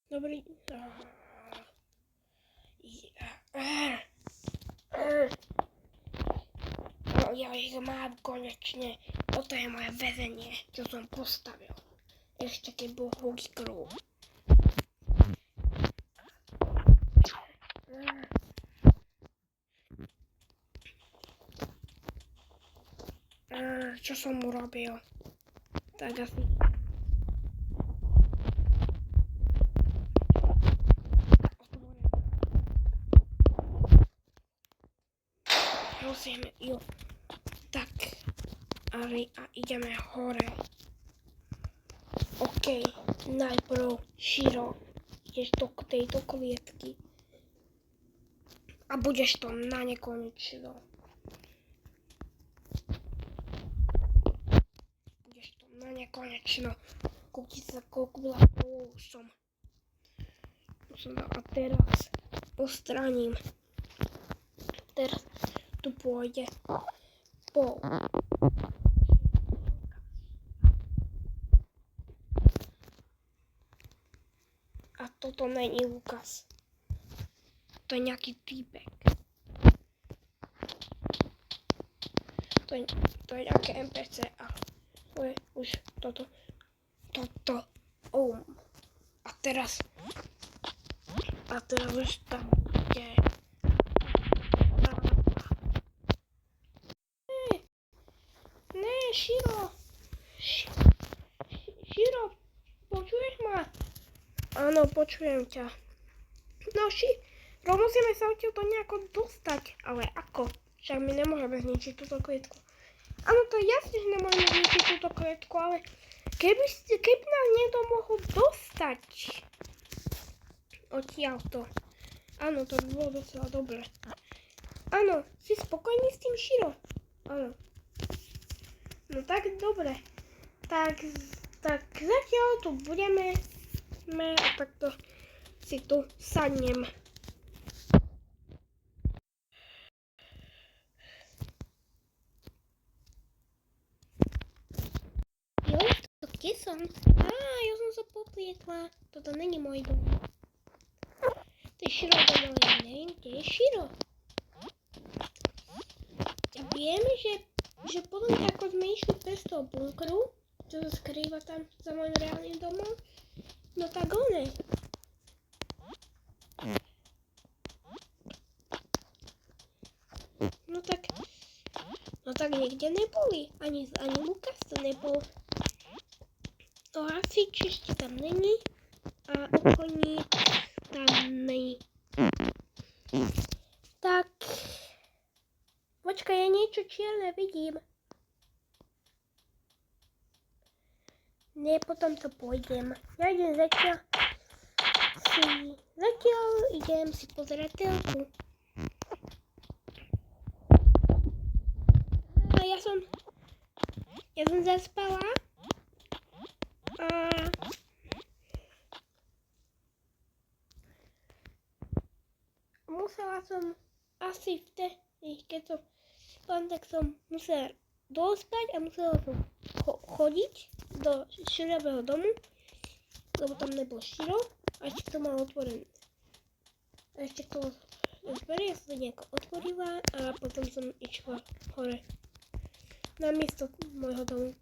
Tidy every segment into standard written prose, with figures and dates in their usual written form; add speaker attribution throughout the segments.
Speaker 1: Dobrý. No ja ich mám konečne. Toto je moje väzenie, čo som postavil. Ešte keď bol Hugi Krúh. Čo som urobil? Tak asi... Prosím, jo. Tak. A ideme hore. OK. Najprv Shiro. Ideš do tejto klietky. A budeš to na nekonečno. Na nekonečno. Kúkni sa, koľko blokov som. A teraz postraním. Teraz tu pôjde po. A toto není Lukas. To je nejaký týpek. To je nejaké NPC a to je už toto. A teraz už tam je. Ne, Shiro. Shiro, počuješ ma? Áno, počujem ťa. No Shiro, musíme sa odtiaľto nejako dostať. Ale ako? Však my nemôžeme zničiť túto klietku. Áno, to je jasne, že nemôžeme zničiť túto klietku, ale keby nás niekto mohol dostať odtiaľto. Áno, to by bolo docela dobre. Áno, si spokojný s tým, Shiro? Áno. No tak dobre. Tak zatiaľ tu budeme a takto si tu sadnem. Kde som? Ja som sa poplietla. Toto není môj dom. To je Shiro domov, ja neviem, kde je Shiro. Ja viem, že potom ako sme išli bez toho bunkru, čo sa skrýva tam za môjim reálnym domom, no tak one. No tak niekde neboli. Ani Lukas to nebol. To asi ešte tam není a obchodník tam není. Tak. Počkaj, ja niečo čierne vidím. Nie, potom to pôjdem. Ja idem zatiaľ idem si pozerať telku. A ja som zaspala. Musela som asi keď som tak som musela dospať a musela som chodiť do Shirového domu, lebo tam nebol Shiro a ešte to mal otvorené. A ešte to dvere sa nejako otvorila a potom som išla hore na miesto môjho domu.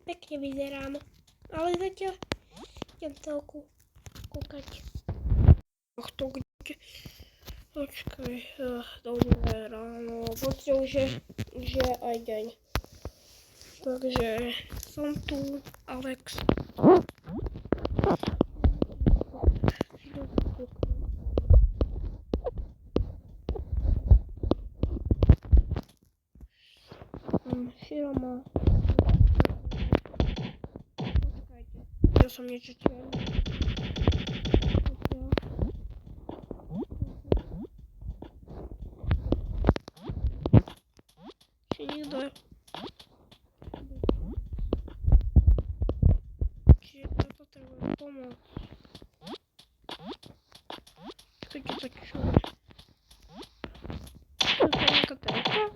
Speaker 1: Pekne vyzerám, ale zatiaľ idem celku kúkať. To kde? Počkaj, dobré ráno, poďte už je aj deň. Takže som tu, Alex. Shiro má. Počkajte, ja som niečo čierne. Či nikto je. Čiže ja potrebujem pomoc. Počkajte, tak čo? To je nejaká telka?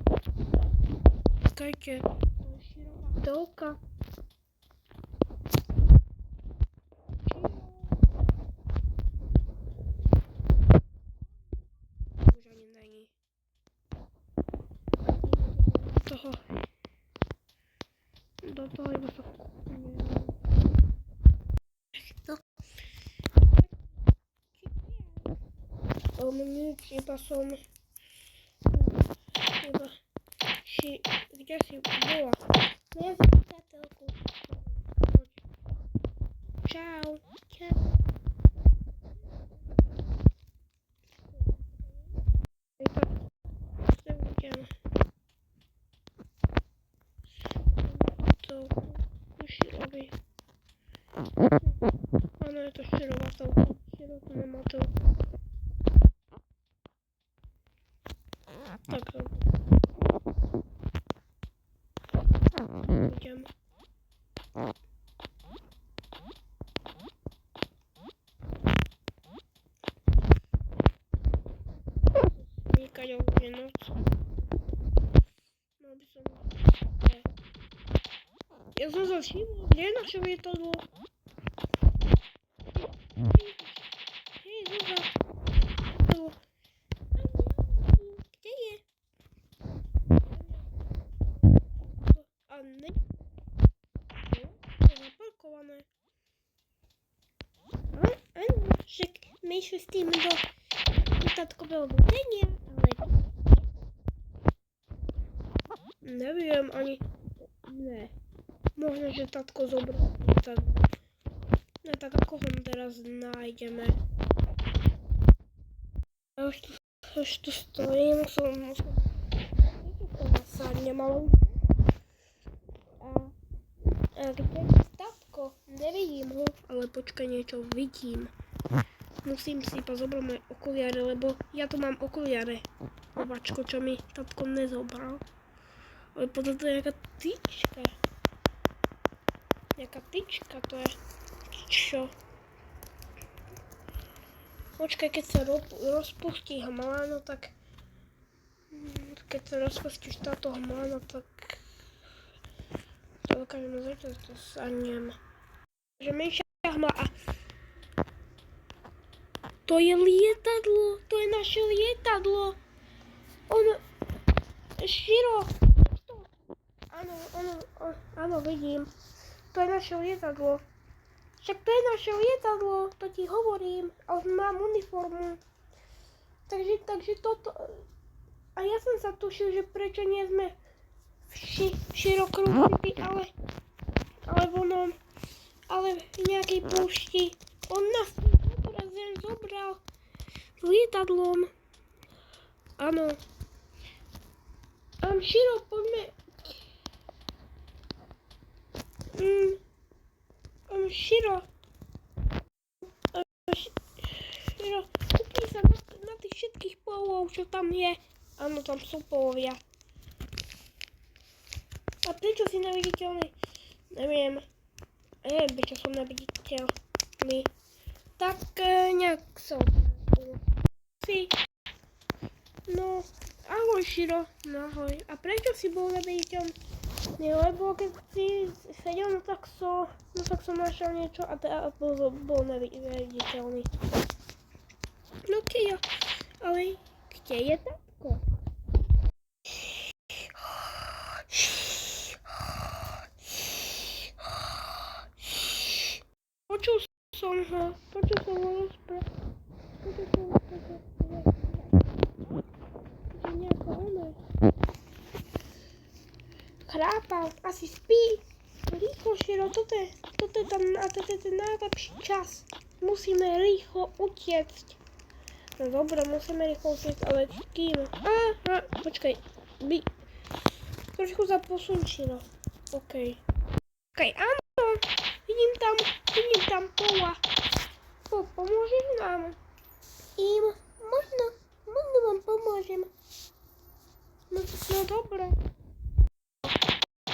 Speaker 1: Počkajte, to je široká telka. Nic, iba som... Iba... Kde si bola? Nie, priateľku. Čau. Čau. To Širovi. Áno, je to Širovatovka. Širov to nemá to. Tak to. Idem. Sníkať, alebo je noc. Mal by som... Ja som sa všimol, kde je naše lietadlo? Hej, Zuzá. Kde je? A ne... Je zaparkované. Áno, však my išli s tým do tatkového budenia, ale... Neviem ani... Ne. Možno, že tatko zobral lietadlo. No tak ako ho teraz nájdeme? Ja už tu stojím, musím nasadnem, ale... A kde je tatko? Nevidím ho, ale počkaj, niečo vidím. Musím si zobrať moje okuliare, lebo ja tu mám okuliare. Ovačko, čo mi tatko nezobral. Ale potom to je nejaká tyčka. Nejaká tyčka to je. Čo? Počkaj, keď sa rozpustí hmláno, tak... Keď sa rozpustíš táto hmláno, tak... To dokážeme začať, to sadnem. Že menšia hmla a... To je lietadlo, to je naše lietadlo. Ono... Širo. Áno, vidím. To je naše lietadlo. Však to je naše lietadlo, to ti hovorím. Ale mám uniformu. Takže toto... A ja som sa tušil, že prečo nie sme v Širokrúti, ale v nejakej púšti. On nás zobral s lietadlom. Áno. Širo, poďme... Širo, kúpni sa na tých všetkých polov, čo tam je. Áno, tam sú polovia. A prečo si neviditeľný? Neviem, prečo som neviditeľný. Tak nejak som. No, ahoj Širo, no ahoj. A prečo si bol neviditeľný? Lebo keď si sedel, no tak som našiel niečo a teda bol neviditeľný. No okej, ale kde je tatko? Počul som ho rozprávať. Nejako ono. Chrápal, asi spí. Rýchlo, Širo, toto je ten najlepší čas. Musíme rýchlo utiecť. No dobre, musíme rýchlo utiecť, ale kým? Počkaj. Trošku sa posun, Širo. Okej, áno. Vidím tam pola. Pomôžeš nám? Možno vám pomôžem. No dobre.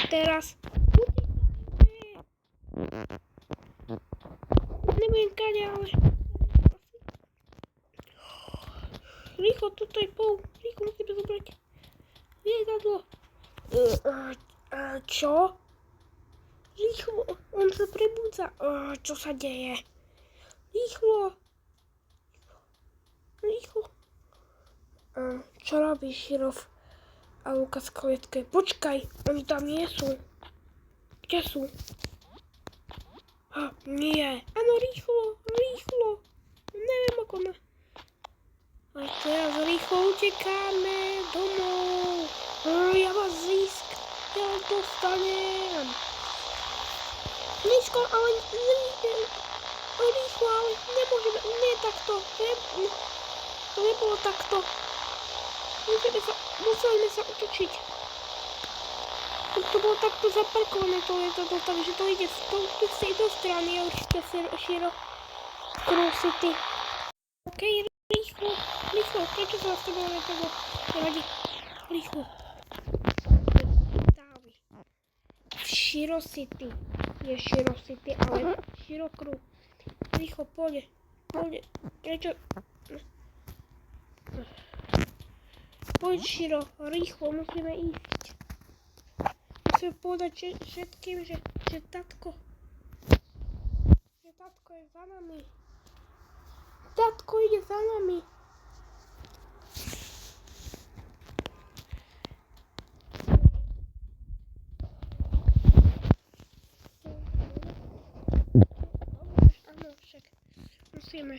Speaker 1: Teraz. Neviem kade, ale... Rýchlo, toto je pol. Rýchlo musíme zobrať lietadlo. Čo? Rýchlo, on sa prebudza. Čo sa deje? Rýchlo. Čo robíš, Širov? A Lukas klietke. Počkaj, oni tam nie sú. Kde sú? Nie. Áno, rýchlo. Neviem ako na... Ale utěkáme domů. Já vás já dostanem. Blízko, ale rýchlo, ale nemôžeme, nie takto, to nebolo takto. Musíme sa utočiť. To bolo takto zaparkované to letadlo, takže to ide z tejto strany a určite širo Screw City. OK, rýchlo, prečo sa zastavilo letadlo? Nevadí, rýchlo. Shiro City. Je Shiro City, ale Shiro Crew. Rýchlo, poďte. Prečo? Poď, Shiro, rýchlo, musíme ísť. Musíme povedať všetkým, že tatko je za nami. Tatko ide za nami. Áno, však musíme.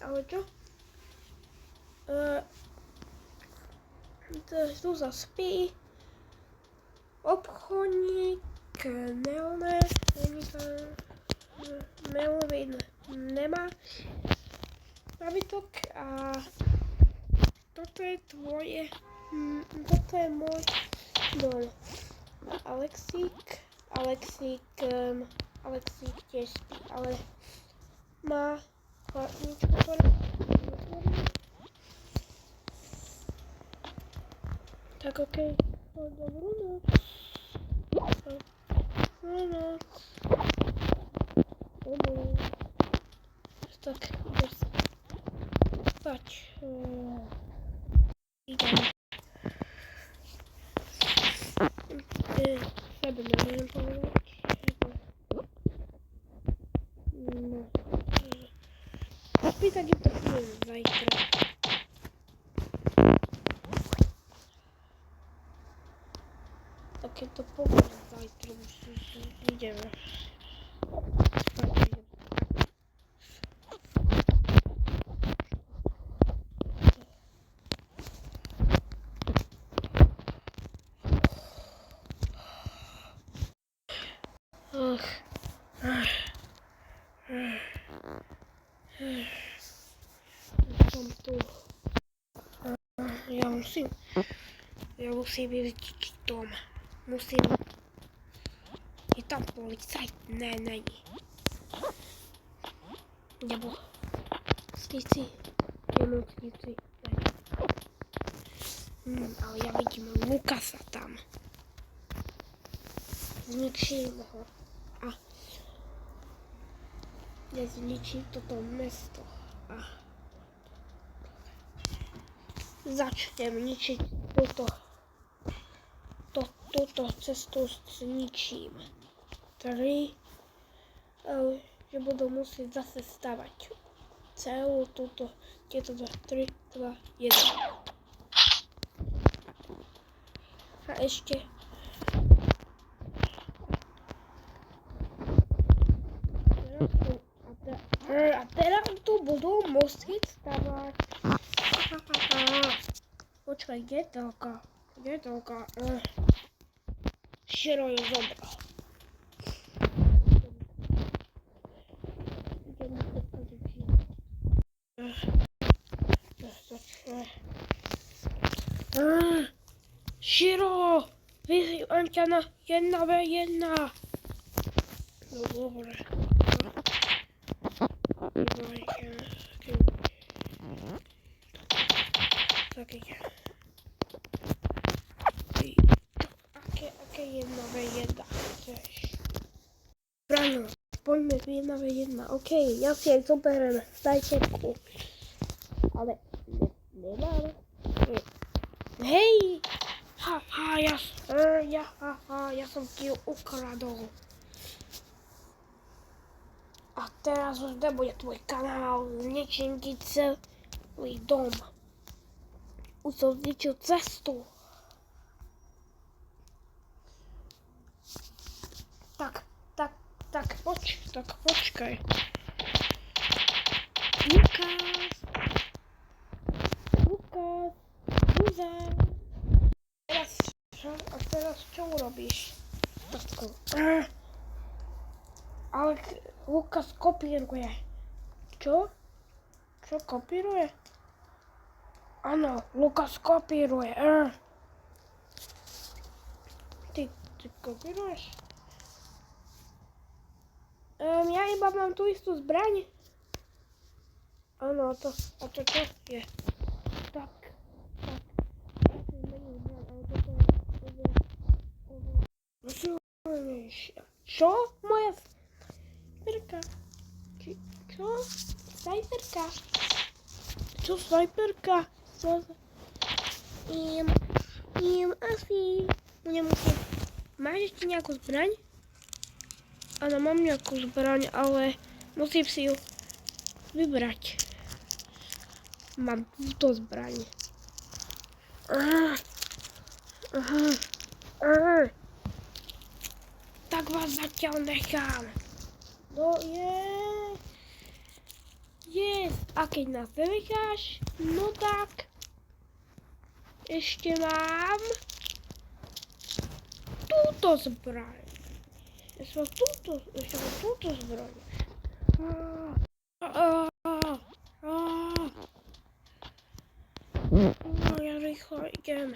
Speaker 1: Ale čo? Tu zaspí obchodník Neone nemá nabytok a toto je tvoje, toto je môj dom. Alexík tiež spí, ale má chladničku, ktoré tak okej, dobrú noc. Dobrú noc. Tak, ideš spať. Idem. Sebe neviem povedať. No. Spýtať im to chcem zajtra. Tak keď to poviem zajtra, už ideme. Som tu. Ja musím vytičiť dom. Je tam policajt? Ne, není. Nebo spíci. Nemocnici. Ale ja vidím Lukasa tam. Zničím ho. A nezničím toto mesto. A začnem ničiť túto cestu zničím. 3, že budú musieť zase stavať celú tieto 3, 2, 1. A ešte a teraz tu budú musieť stavať. Počkaj, kde je telka? Shiro ju zobral. Shiro! Vyzýv Anťana 1v1. No dobre. Tak ide. Aké 1v1 chceš? Ráno, poďme 1v1. OK, ja si aj zoberiem stajčetku. Ale nemám. Hej! Ja som ti ju ukradol. A teraz už nebude tvoj kanál, zničím ti celý dom. Už som zničil cestu. Tak, poď. Tak počkaj. Lukas. Lukas. A teraz čo urobíš? Ale Lukas kopíruje. Čo? Čo kopíruje? Áno, Lukas kopíruje. Ty kopíruješ? Ja iba mám tú istú zbraň. Áno, a to čo je? Tak. Čo? Moja snajperka. Čo? Snajperka. Čo snajperka? Asi. Nemusím. Máš ešte nejakú zbraň? Áno, mám nejakú zbraň, ale musím si ju vybrať. Mám túto zbraň. Tak vás zatiaľ nechám. No a keď nás nenecháš, no tak ešte mám túto zbraň. Ešte mám túto zbraň. Ja rýchlo idem.